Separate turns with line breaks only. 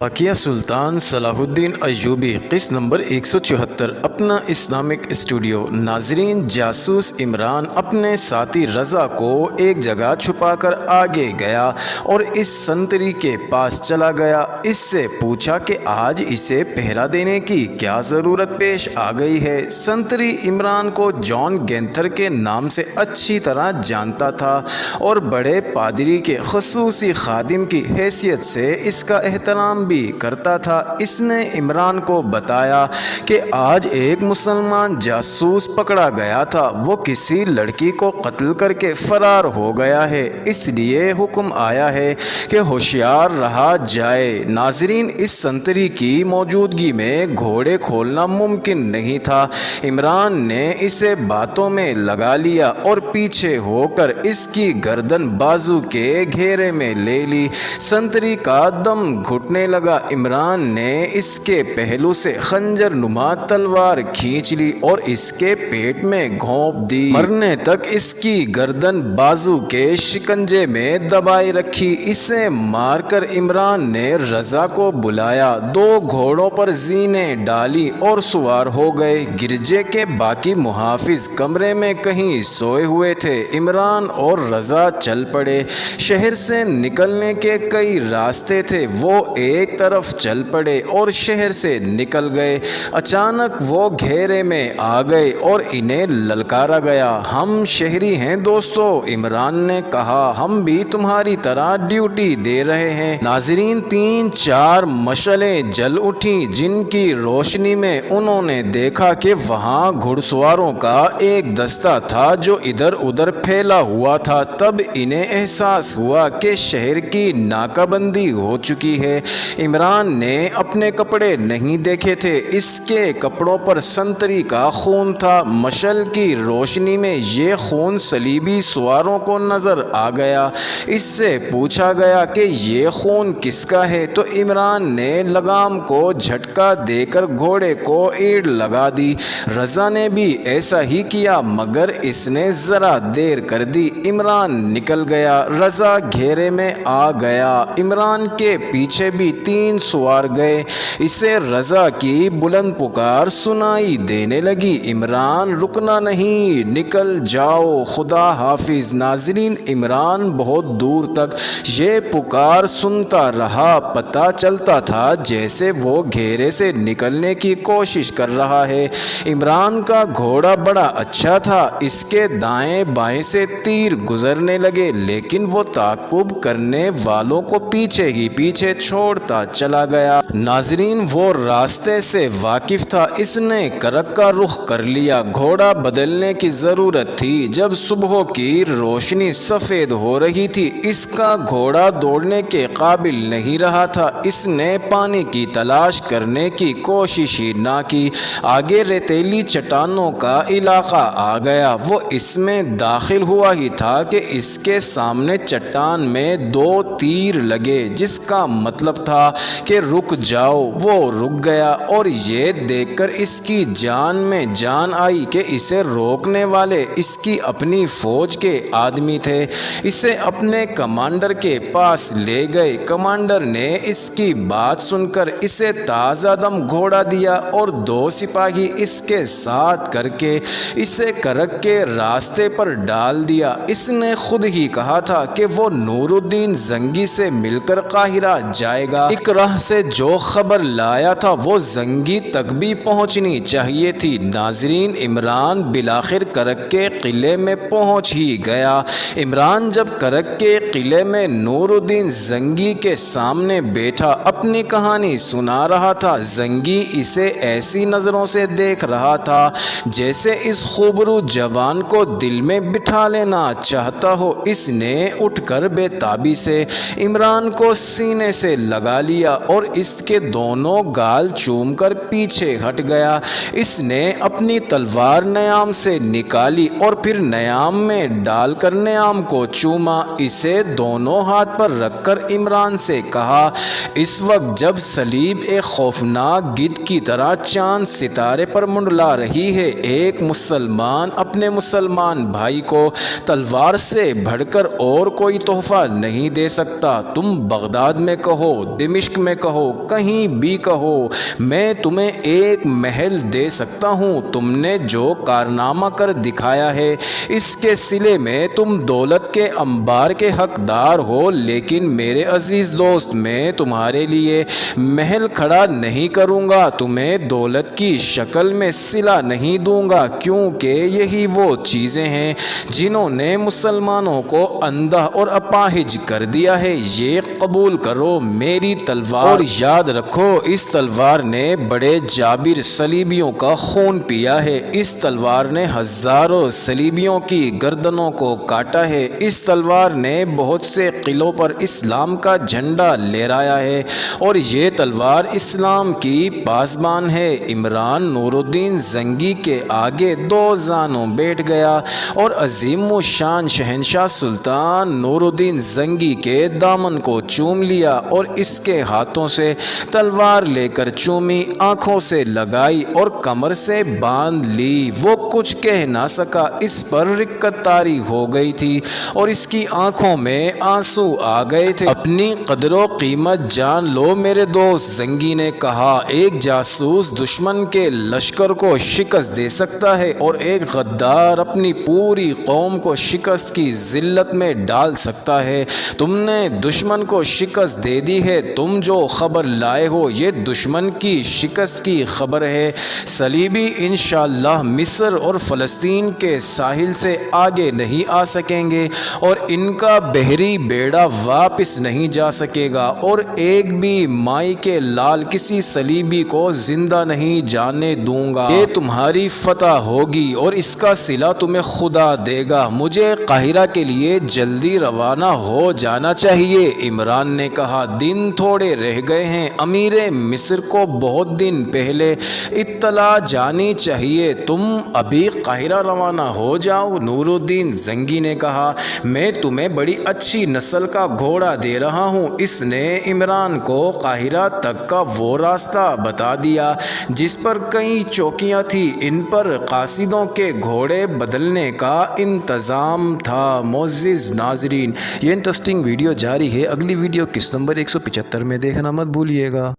واقعہ سلطان صلاح الدین ایوبی قسط نمبر 174 اپنا اسلامک اسٹوڈیو۔ ناظرین، جاسوس عمران اپنے ساتھی رضا کو ایک جگہ چھپا کر آگے گیا اور اس سنتری کے پاس چلا گیا۔ اس سے پوچھا کہ آج اسے پہرا دینے کی کیا ضرورت پیش آ گئی ہے۔ سنتری عمران کو جان گینتھر کے نام سے اچھی طرح جانتا تھا اور بڑے پادری کے خصوصی خادم کی حیثیت سے اس کا احترام بھی کرتا تھا۔ اس نے عمران کو بتایا کہ آج ایک مسلمان جاسوس پکڑا گیا تھا، وہ کسی لڑکی کو قتل کر کے فرار ہو گیا ہے، اس لیے حکم آیا ہے کہ ہوشیار رہا جائے۔ ناظرین، اس سنتری کی موجودگی میں گھوڑے کھولنا ممکن نہیں تھا۔ عمران نے اسے باتوں میں لگا لیا اور پیچھے ہو کر اس کی گردن بازو کے گھیرے میں لے لی۔ سنتری کا دم گھٹنے لگا۔ عمران نے اس کے پہلو سے خنجر نما تلوار کھینچ لی اور اس کے پیٹ میں گھونپ دی۔ مرنے تک اس کی گردن بازو کے شکنجے میں دبائے رکھی۔ اسے مار کر عمران نے رضا کو بلایا، دو گھوڑوں پر زینے ڈالی اور سوار ہو گئے۔ گرجے کے باقی محافظ کمرے میں کہیں سوئے ہوئے تھے۔ عمران اور رضا چل پڑے۔ شہر سے نکلنے کے کئی راستے تھے، وہ ایک طرف چل پڑے اور شہر سے نکل گئے۔ اچانک وہ گھیرے میں آ گئے اور انہیں للکارا گیا۔ ہم شہری ہیں دوستو، عمران نے کہا، ہم بھی تمہاری طرح ڈیوٹی دے رہے ہیں۔ ناظرین، 3-4 مشعلیں جل اٹھیں جن کی روشنی میں انہوں نے دیکھا کہ وہاں گھڑ سواروں کا ایک دستہ تھا جو ادھر ادھر پھیلا ہوا تھا۔ تب انہیں احساس ہوا کہ شہر کی ناکہ بندی ہو چکی ہے۔ عمران نے اپنے کپڑے نہیں دیکھے تھے، اس کے کپڑوں پر سنتری کا خون تھا۔ مشعل کی روشنی میں یہ خون صلیبی سواروں کو نظر آ گیا۔ اس سے پوچھا گیا کہ یہ خون کس کا ہے، تو عمران نے لگام کو جھٹکا دے کر گھوڑے کو ایڑ لگا دی۔ رضا نے بھی ایسا ہی کیا، مگر اس نے ذرا دیر کر دی۔ عمران نکل گیا، رضا گھیرے میں آ گیا۔ عمران کے پیچھے بھی 3 سوار گئے۔ اسے رضا کی بلند پکار سنائی دینے لگی، عمران رکنا نہیں، نکل جاؤ، خدا حافظ۔ ناظرین، عمران بہت دور تک یہ پکار سنتا رہا۔ پتہ چلتا تھا جیسے وہ گھیرے سے نکلنے کی کوشش کر رہا ہے۔ عمران کا گھوڑا بڑا اچھا تھا، اس کے دائیں بائیں سے تیر گزرنے لگے، لیکن وہ تعاقب کرنے والوں کو پیچھے ہی پیچھے چھوڑتا چلا گیا۔ ناظرین، وہ راستے سے واقف تھا، اس نے کرک کا رخ کر لیا۔ گھوڑا بدلنے کی ضرورت تھی۔ جب صبح کی روشنی سفید ہو رہی تھی، اس کا گھوڑا دوڑنے کے قابل نہیں رہا تھا۔ اس نے پانی کی تلاش کرنے کی کوشش ہی نہ کی۔ آگے ریتیلی چٹانوں کا علاقہ آ گیا۔ وہ اس میں داخل ہوا ہی تھا کہ اس کے سامنے چٹان میں 2 تیر لگے، جس کا مطلب تھا کہ رک جاؤ۔ وہ رک گیا اور یہ دیکھ کر اس کی جان میں جان آئی کہ اسے روکنے والے اس کی اپنی فوج کے آدمی تھے۔ اسے اپنے کمانڈر کے پاس لے گئے۔ کمانڈر نے اس کی بات سن کر اسے تازہ دم گھوڑا دیا اور 2 سپاہی اس کے ساتھ کر کے اسے کرک کے راستے پر ڈال دیا۔ اس نے خود ہی کہا تھا کہ وہ نور الدین زنگی سے مل کر قاہرہ جائے گا۔ ایک راہ سے جو خبر لایا تھا وہ زنگی تک بھی پہنچنی چاہیے تھی۔ ناظرین، عمران بالآخر کرک کے قلعے میں پہنچ ہی گیا۔ عمران جب کرک کے قلعے میں نور الدین زنگی کے سامنے بیٹھا اپنی کہانی سنا رہا تھا، زنگی اسے ایسی نظروں سے دیکھ رہا تھا جیسے اس خوبرو جوان کو دل میں بٹھا لینا چاہتا ہو۔ اس نے اٹھ کر بے تابی سے عمران کو سینے سے لگا لیا اور اس کے دونوں گال چوم کر پیچھے ہٹ گیا۔ اس نے اپنی تلوار نیام سے نکالی اور پھر نیام میں ڈال کر نیام کو چوما۔ اسے دونوں ہاتھ پر رکھ کر عمران سے کہا، اس وقت جب صلیب ایک خوفناک گدھ کی طرح چاند ستارے پر منڈلا رہی ہے، ایک مسلمان اپنے مسلمان بھائی کو تلوار سے بڑھ کر اور کوئی تحفہ نہیں دے سکتا۔ تم بغداد میں کہو، دمشق میں کہو، کہیں بھی کہو، میں تمہیں ایک محل دے سکتا ہوں۔ تم نے جو کارنامہ کر دکھایا ہے اس کے صلے میں تم دولت کے انبار کے حقدار ہو، لیکن میرے عزیز دوست، میں تمہارے لیے محل کھڑا نہیں کروں گا، تمہیں دولت کی شکل میں صلہ نہیں دوں گا، کیونکہ یہی وہ چیزیں ہیں جنہوں نے مسلمانوں کو اندھا اور اپاہج کر دیا ہے۔ یہ قبول کرو میری تلوار، اور یاد رکھو اس تلوار نے بڑے جابر صلیبیوں کا خون پیا ہے، اس تلوار نے ہزاروں صلیبیوں کی گردنوں کو کاٹا ہے، اس تلوار نے بہت سے قلعوں پر اسلام کا جھنڈا لہرایا ہے، اور یہ تلوار اسلام کی پاسبان ہے۔ عمران نور الدین زنگی کے آگے دو زانوں بیٹھ گیا اور عظیم الشان شہنشاہ سلطان نور الدین زنگی کے دامن کو چوم لیا اور اس کے ہاتھوں سے تلوار لے کر چومی، آنکھوں سے لگائی اور کمر سے باندھ لی۔ وہ کچھ کہہ نہ سکا، اس پر رکت طاری ہو گئی تھی اور اس کی آنکھوں میں آنسو آ گئے تھے۔ اپنی قدر و قیمت جان لو میرے دوست، زنگی نے کہا، ایک جاسوس دشمن کے لشکر کو شکست دے سکتا ہے اور ایک غدار اپنی پوری قوم کو شکست کی ذلت میں ڈال سکتا ہے۔ تم نے دشمن کو شکست دے دی ہے، تم جو خبر لائے ہو یہ دشمن کی شکست کی خبر ہے۔ صلیبی انشاءاللہ مصر اور فلسطین کے ساحل سے آگے نہیں آ سکیں گے اور ان کا بحری بیڑا واپس نہیں جا سکے گا، اور ایک بھی مائی کے لال کسی صلیبی کو زندہ نہیں جانے دوں گا۔ یہ تمہاری فتح ہوگی اور اس کا صلہ تمہیں خدا دے گا۔ مجھے قاہرہ کے لیے جلدی روانہ ہو جانا چاہیے۔ عمران نے کہا، دن تھوڑے رہ گئے ہیں، امیر مصر کو بہت دن پہلے اطلاع جانی چاہیے، تم ابھی قاہرہ روانہ ہو جاؤ۔ نور الدین زنگی نے کہا، میں تمہیں بڑی اچھی نسل کا گھوڑا دے رہا ہوں۔ اس نے عمران کو قاہرہ تک کا وہ راستہ بتا دیا جس پر کئی چوکیاں تھیں، ان پر قاصدوں کے گھوڑے بدلنے کا انتظام تھا۔ معزز ناظرین، یہ انٹرسٹنگ ویڈیو جاری ہے، اگلی ویڈیو قسط نمبر 175 میں دیکھنا مت بھولیے گا۔